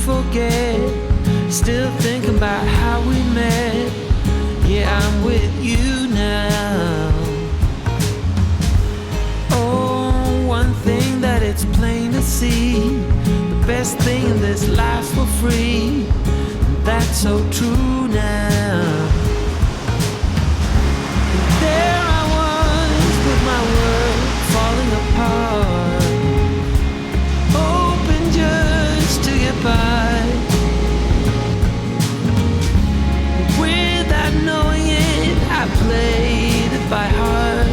forget. Still thinking about how we met. Yeah, I'm with you now. Oh, one thing that it's plain to see, the best thing in this life's for free. That's so true now. There I was with my world falling apart, hoping just to get by. Without knowing it, I played it by heart,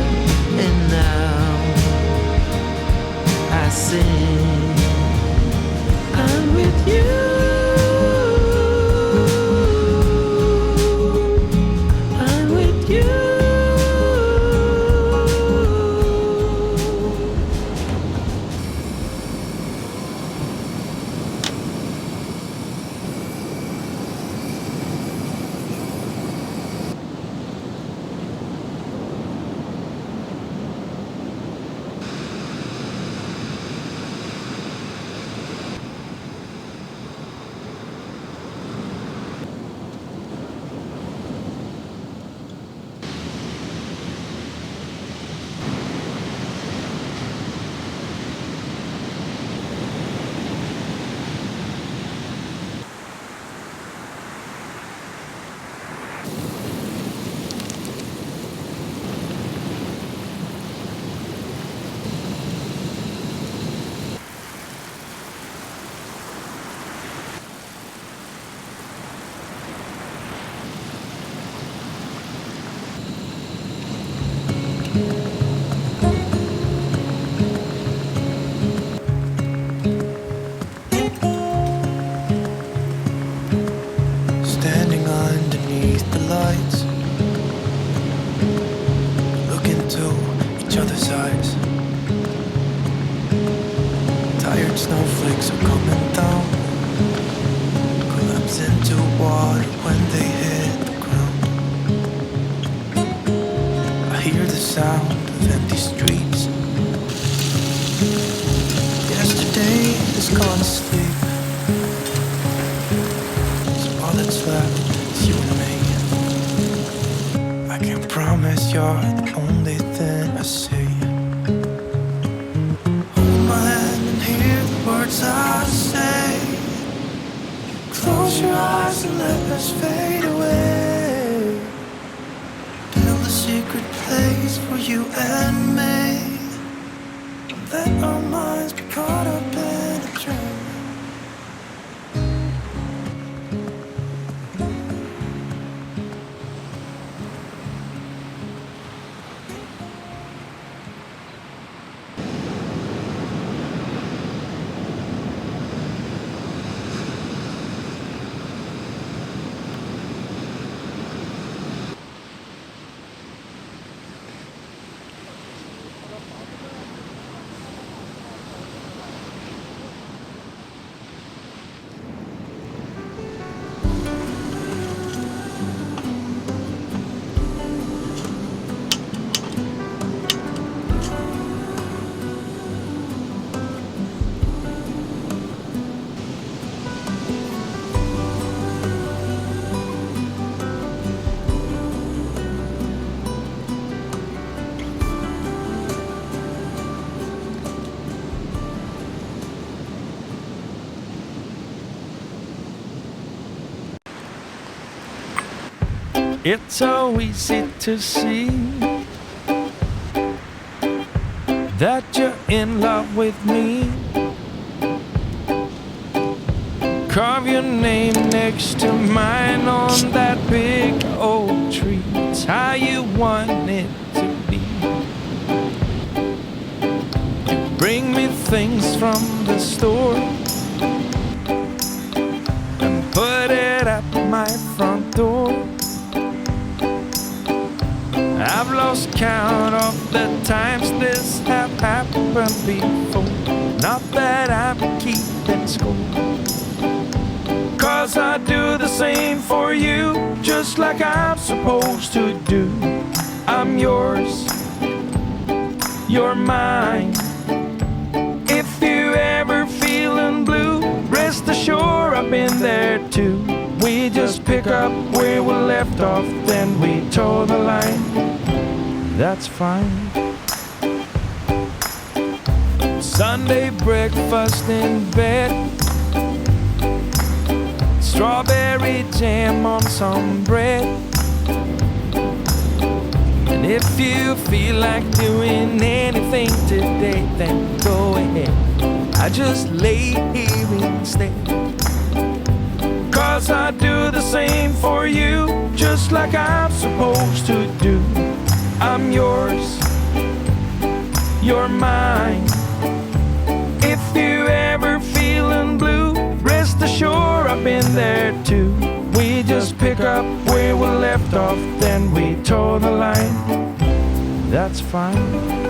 and now I sing, I'm with you. Snowflakes are coming down, collapse into water when they hit the ground. I hear the sound of empty streets. Yesterday is gone to sleep, so all that's left is you and me. I can't promise you're the only thing I see. Words I say, close your eyes and let us fade away. Build a secret place for you and me. let our minds be caught up in a dream. It's so easy to see that you're in love with me. Carve your name next to mine on that big oak tree. It's how you want it to be. You bring me things from the store and put it at my front door. I've lost count of the times this have happened before. Not that I'm keeping score, 'cause I do the same for you, just like I'm supposed to do. I'm yours, you're mine. If you ever feeling blue, rest assured I've been there too. We just pick up where we left off, then we toe the line. That's fine. Sunday breakfast in bed, strawberry jam on some bread. And if you feel like doing anything today, then go ahead. I just lay here instead, 'cause I do the same for you, just like I'm supposed to do. I'm yours, you're mine. If you ever feeling blue, rest assured I've been there too. We just pick up where we left off, then we toe the line. That's fine.